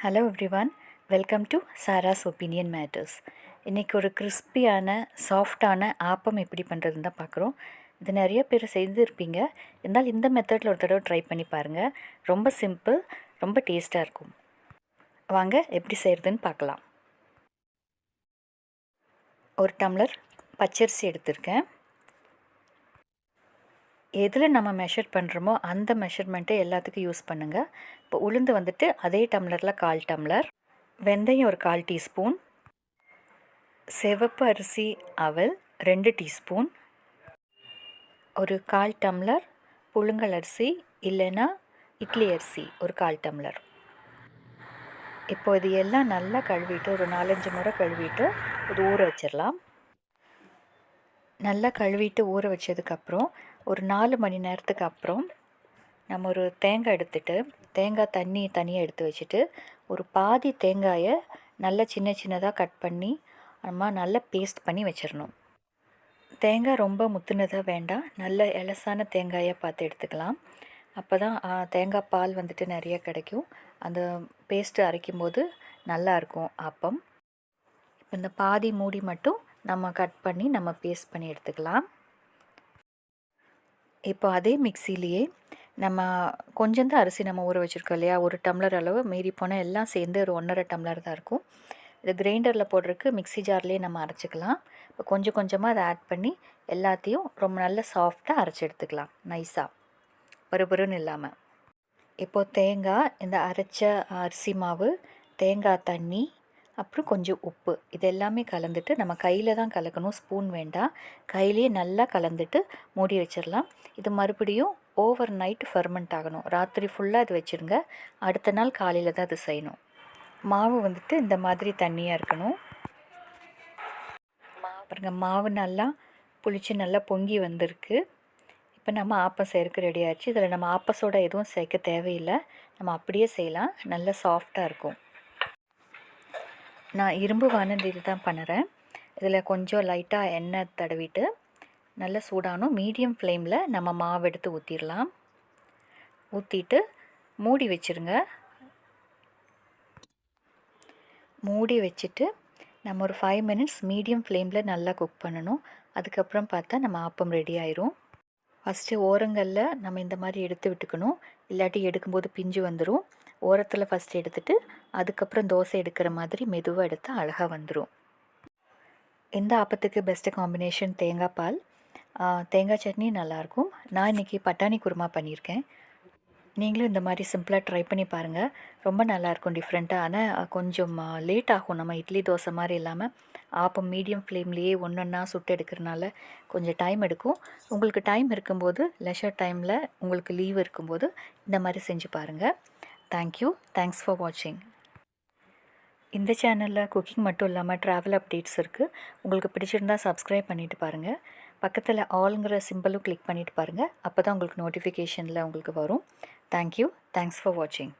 Hello everyone, welcome to Sara's opinion matters. இன்றைக்கி ஒரு கிறிஸ்பியான சாஃப்டான ஆப்பம் எப்படி பண்ணுறதுன்னு தான் பார்க்குறோம். இது நிறைய பேர் செய்திருப்பீங்க. இருந்தாலும் இந்த மெத்தடில் ஒரு தடவை ட்ரை பண்ணி பாருங்கள். ரொம்ப சிம்பிள், ரொம்ப டேஸ்ட்டாக இருக்கும். வாங்க எப்படி செய்கிறதுன்னு பார்க்கலாம். ஒரு டம்ளர் பச்சரிசி எடுத்திருக்கேன். எதில் நம்ம மெஷர் பண்ணுறோமோ அந்த மெஷர்மெண்ட்டை எல்லாத்துக்கும் யூஸ் பண்ணுங்கள். இப்போ உளுந்து வந்துட்டு அதே டம்ளரில் 1/4 டம்ளர், வெந்தயம் ஒரு 1/4 டீஸ்பூன், சிவப்பு அரிசி அவல் 2 டீஸ்பூன், ஒரு 1/4 டம்ளர் புழுங்கல் அரிசி இல்லைன்னா இட்லி அரிசி ஒரு 1/4 டம்ளர். இப்போ இது எல்லாம் நல்லா கழுவிட்டு ஒரு 4-5 முறை கழுவிட்டு இது ஊற வச்சிடலாம். நல்லா கழுவிட்டு ஊற வச்சதுக்கப்புறம் ஒரு 4 மணி நேரத்துக்கு அப்புறம் நம்ம ஒரு தேங்காய் எடுத்துகிட்டு தேங்காய் தண்ணி தனியாக எடுத்து வச்சுட்டு ஒரு பாதி தேங்காயை நல்லா சின்ன சின்னதாக கட் பண்ணி நம்ம நல்லா பேஸ்ட் பண்ணி வச்சிடணும். தேங்காய் ரொம்ப முத்துனதாக வேண்டாம், நல்ல எலசான தேங்காயை பார்த்து எடுத்துக்கலாம். அப்போ தான் தேங்காய் பால் வந்துட்டு நிறைய கிடைக்கும். அந்த பேஸ்ட்டு அரைக்கும்போது நல்லாயிருக்கும் ஆப்பம். இப்போ இந்த பாதி மூடி மட்டும் நம்ம கட் பண்ணி நம்ம பேஸ்ட் பண்ணி எடுத்துக்கலாம். இப்போ அதே மிக்சிலேயே நம்ம கொஞ்சம் தான் அரிசி நம்ம ஊற வச்சுருக்கோம் இல்லையா, ஒரு டம்ளர் அளவு, மீறி போனால் எல்லாம் சேர்ந்து ஒரு 1.5 டம்ளர் தான் இருக்கும். இது கிரைண்டரில் போடுறதுக்கு மிக்சி ஜார்லேயே நம்ம அரைச்சிக்கலாம். இப்போ கொஞ்சம் கொஞ்சமாக அதை ஆட் பண்ணி எல்லாத்தையும் ரொம்ப நல்ல சாஃப்டாக அரைச்சி எடுத்துக்கலாம், நைஸாக, பருபருன்னு இல்லாமல். இப்போது தேங்காய், இந்த அரைச்ச அரிசி மாவு, தேங்காய் தண்ணி, அப்புறம் கொஞ்சம் உப்பு, இது எல்லாமே கலந்துட்டு நம்ம கையில் தான் கலக்கணும், ஸ்பூன் வேண்டாம். கையிலேயே நல்லா கலந்துட்டு மூடி வச்சிடலாம். இது மறுபடியும் ஓவர் நைட் ஃபெர்மெண்ட் ஆகணும். ராத்திரி ஃபுல்லாக இது வச்சுருங்க. அடுத்த நாள் காலையில் தான் இது செய்யணும். மாவு வந்துட்டு இந்த மாதிரி தண்ணியாக இருக்கணும். பாருங்க, மாவு நல்லா புளிச்சு நல்லா பொங்கி வந்திருக்கு. இப்போ நம்ம ஆப்பம் செய்யறதுக்கு ரெடி ஆகிடுச்சு. இதில் நம்ம ஆப்ப சோடா எதுவும் சேர்க்க தேவையில்லை, நம்ம அப்படியே செய்யலாம். நல்லா சாஃப்டாக இருக்கும். நான் இரும்பு வானலியில் தான் பண்ணுறேன். இதில் கொஞ்சம் லைட்டாக எண்ணெய் தடவிட்டு நல்லா சூடானும் மீடியம் ஃப்ளேமில் நம்ம மாவு எடுத்து ஊற்றிடலாம். ஊற்றிட்டு மூடி வச்சுருங்க. மூடி வச்சுட்டு நம்ம ஒரு 5 மினிட்ஸ் மீடியம் ஃப்ளேமில் நல்லா குக் பண்ணணும். அதுக்கப்புறம் பார்த்தா நம்ம ஆப்பம் ரெடி ஆயிரும். ஃபஸ்ட்டு ஓரங்களில் நம்ம இந்த மாதிரி எடுத்து விட்டுக்கணும், இல்லாட்டி எடுக்கும்போது பிஞ்சு வந்துடும். ஓரத்தில் ஃபஸ்ட்டு எடுத்துகிட்டு அதுக்கப்புறம் தோசை எடுக்கிற மாதிரி மெதுவாக எடுத்து அழகாக வந்துடும். இந்த ஆப்பத்துக்கு பெஸ்ட்டு காம்பினேஷன் தேங்காய் பால், தேங்காய் சட்னி நல்லாயிருக்கும். நான் இன்றைக்கி பட்டாணி குருமா பண்ணியிருக்கேன். நீங்களும் இந்த மாதிரி சிம்பிளாக ட்ரை பண்ணி பாருங்கள். ரொம்ப நல்லாயிருக்கும், டிஃப்ரெண்ட்டாக. ஆனால் கொஞ்சம் லேட் ஆகும். நம்ம இட்லி தோசை மாதிரி இல்லாமல் ஆப்பம் மீடியம் ஃப்ளேம்லேயே ஒன்றா சுட்டு எடுக்கிறனால கொஞ்சம் டைம் எடுக்கும். உங்களுக்கு டைம் இருக்கும்போது, லெஷர் டைமில் உங்களுக்கு லீவ் இருக்கும்போது இந்த மாதிரி செஞ்சு பாருங்கள். தேங்க்யூ. தேங்க்ஸ் ஃபார் வாட்சிங். இந்த சேனலில் குக்கிங் மட்டும் இல்லாமல் ட்ராவல் அப்டேட்ஸ் இருக்குது. உங்களுக்கு பிடிச்சிருந்தால் சப்ஸ்கிரைப் பண்ணிவிட்டு பாருங்கள். பக்கத்தில் ஆல்ங்கிற சிம்பிளும் கிளிக் பண்ணிவிட்டு பாருங்கள். அப்போ தான் உங்களுக்கு நோட்டிஃபிகேஷனில் உங்களுக்கு வரும். தேங்க்யூ. தேங்க்ஸ் ஃபார் வாட்சிங்.